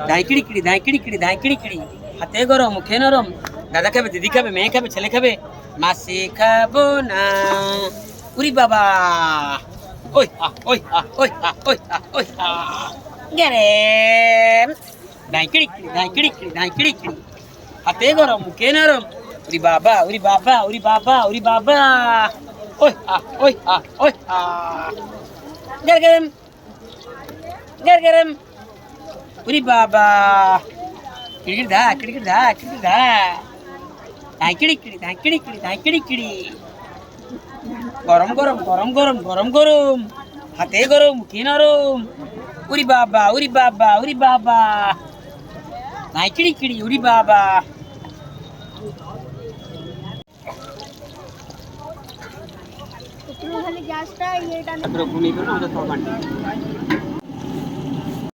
ধাইকিড়ি কিড়ি ধাইকিড়ি কিড়ি ধাইকিড়ি কিড়ি হাতে গরম মুখে নরম দাদা খাবে দিদি খাবে মেয়ে খাবে ছেলে খাবে মাসি খাবো না উরি বাবা ওই ওই ওই ওই ওই গেরেম ধাইকিড়ি কিড়ি ধাইকিড়ি কিড়ি ধাইকিড়ি কিড়ি হাতে গরম মুখে নরম উরি বাবা উরি বাবা উরি বাবা উরি বাবা ওই ওই ওই গেরগেরম গেরগেরম উরি বাবা কিড়ি দা কিড়ি দা কিড়ি দা ধাইকিড়ি কিড়ি ধাইকিড়ি কিড়ি ধাইকিড়ি কিড়ি গরম গরম গরম গরম গরম গরম হাতে গরম মুখে নরম উরি বাবা উরি বাবা উরি বাবা ধাইকিড়ি কিড়ি উরি বাবা খালি গ্যাসটা এটা